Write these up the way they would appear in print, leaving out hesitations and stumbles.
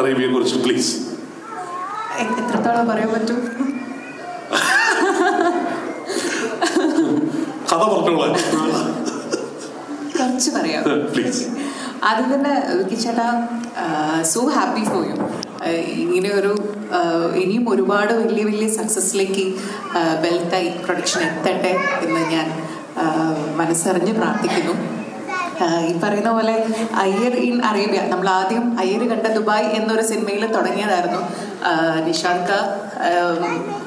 അറേബ്യയെ കുറിച്ച് പ്ലീസ്. എത്രത്തോളം പറയാൻ പറ്റും? കഥ പറഞ്ഞോളാം, കുറച്ച് പറയാം പ്ലീസ്. ആദ്യം തന്നെ ചേട്ടാ, സോ ഹാപ്പി ഫോർ യു. ഇങ്ങനെ ഒരു ഇനിയും ഒരുപാട് വലിയ വലിയ സക്സസ്സിലേക്ക് വെൽത്ത് ഐ പ്രൊഡക്ഷൻ എത്തട്ടെ എന്ന് ഞാൻ മനസ്സറിഞ്ഞ് പ്രാർത്ഥിക്കുന്നു. ഈ പറയുന്ന പോലെ അയ്യർ ഇൻ അറേബ്യ, നമ്മൾ ആദ്യം അയ്യർ കണ്ട ദുബായ് എന്നൊരു സിനിമയിൽ തുടങ്ങിയതായിരുന്നു. നിഷാദ്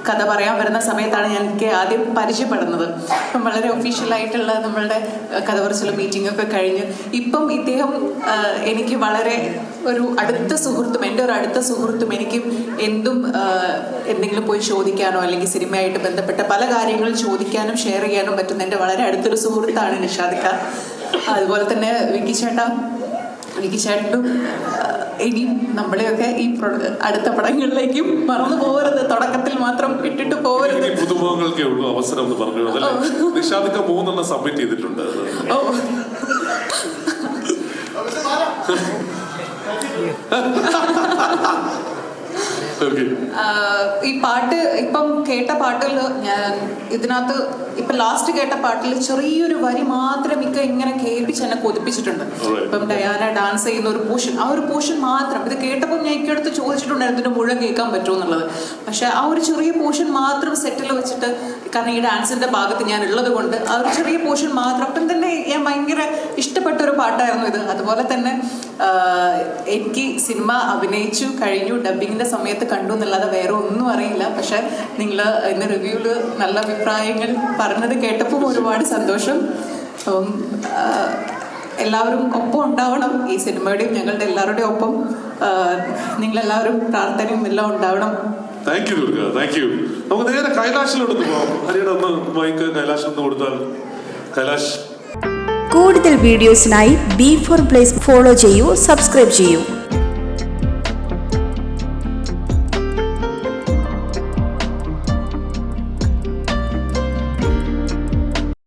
കഥ പറയാൻ വരുന്ന സമയത്താണ് ഞാൻ എനിക്ക് ആദ്യം പരിചയപ്പെടുന്നത്. അപ്പം വളരെ ഒഫീഷ്യലായിട്ടുള്ള നമ്മളുടെ കഥ പറച്ചിലും മീറ്റിംഗ് ഒക്കെ കഴിഞ്ഞ് ഇപ്പം ഇദ്ദേഹം എനിക്ക് വളരെ ഒരു അടുത്ത സുഹൃത്തും, എൻ്റെ ഒരു അടുത്ത സുഹൃത്തും, എനിക്കും എന്തെങ്കിലും പോയി ചോദിക്കാനോ അല്ലെങ്കിൽ സിനിമയായിട്ട് ബന്ധപ്പെട്ട പല കാര്യങ്ങളും ചോദിക്കാനും ഷെയർ ചെയ്യാനും പറ്റുന്ന എൻ്റെ വളരെ അടുത്തൊരു സുഹൃത്താണ് നിഷാദ് ഖാൻ. അതുപോലെ തന്നെ വിക്കി ചേട്ടനും ഇനി നമ്മളെയൊക്കെ ഈ അടുത്ത പടങ്ങളിലേക്കും മറന്നു പോകരുത്, തുടക്കത്തിൽ മാത്രം ഇട്ടിട്ട് പോകരുത്. പുതുമുഖങ്ങൾക്കേ ഉള്ളൂ അവസരം എന്ന് പറഞ്ഞു. നിഷാദ് ഖാൻ 3 സബ്മിറ്റ് ചെയ്തിട്ടുണ്ട്. ഈ പാട്ട് ഇപ്പം കേട്ട പാട്ടിൽ ഞാൻ ഇതിനകത്ത് ഇപ്പൊ ലാസ്റ്റ് കേട്ട പാട്ടിൽ ചെറിയൊരു വരി മാത്രം ഇങ്ങനെ കേൾപ്പിച്ച് എന്നെ കൊതിപ്പിച്ചിട്ടുണ്ട്. ഇപ്പം ഡയാന ഡാൻസ് ചെയ്യുന്ന ഒരു പോർഷൻ, ആ ഒരു പോർഷൻ മാത്രം ഇത് കേട്ടപ്പോൾ ഞാൻ ഇക്കടുത്ത് ചോദിച്ചിട്ടുണ്ടായിരുന്നു ഇതിന്റെ മുഴുവൻ കേൾക്കാൻ പറ്റുമോ എന്നുള്ളത്. പക്ഷെ ആ ഒരു ചെറിയ പോർഷൻ മാത്രം സെറ്റിൽ വെച്ചിട്ട്, കാരണം ഈ ഡാൻസിന്റെ ഭാഗത്ത് ഞാൻ ഉള്ളത് കൊണ്ട് ആ ഒരു ചെറിയ പോർഷൻ മാത്രം അപ്പം തന്നെ ഞാൻ ഭയങ്കര ഇഷ്ടപ്പെട്ട ഒരു പാട്ടായിരുന്നു ഇത്. അതുപോലെ തന്നെ എനിക്ക് സിനിമ അഭിനയിച്ചു കഴിഞ്ഞു, ഡബിങ്ങിന്റെ സമയത്ത് കണ്ടു എന്നല്ലാതെ വേറെ ഒന്നും അറിയില്ല. പക്ഷെ നിങ്ങൾ ഇന്ന് റിവ്യൂല് നല്ല അഭിപ്രായങ്ങൾ പറഞ്ഞത് കേട്ടപ്പോൾ ഒരുപാട് സന്തോഷം. അപ്പം എല്ലാവരും ഒപ്പം ഉണ്ടാവണം ഈ സിനിമയുടെയും ഞങ്ങളുടെ എല്ലാവരുടെയും ഒപ്പം നിങ്ങളെല്ലാവരും പ്രാർത്ഥനയും എല്ലാം ഉണ്ടാവണം. Thank you Durga, thank you. നമുക്ക് നേരെ കൈലാഷിലോട്ട് പോകാം. ഹരിയുടെ ഒന്ന് മൈക്ക് കൈലാഷിലൊന്ന് കൊടുത്താൽ. കൈലാഷ്. കൂടുതൽ വീഡിയോസിനായി B4 Place ഫോളോ ചെയ്യൂ, സബ്സ്ക്രൈബ് ചെയ്യൂ.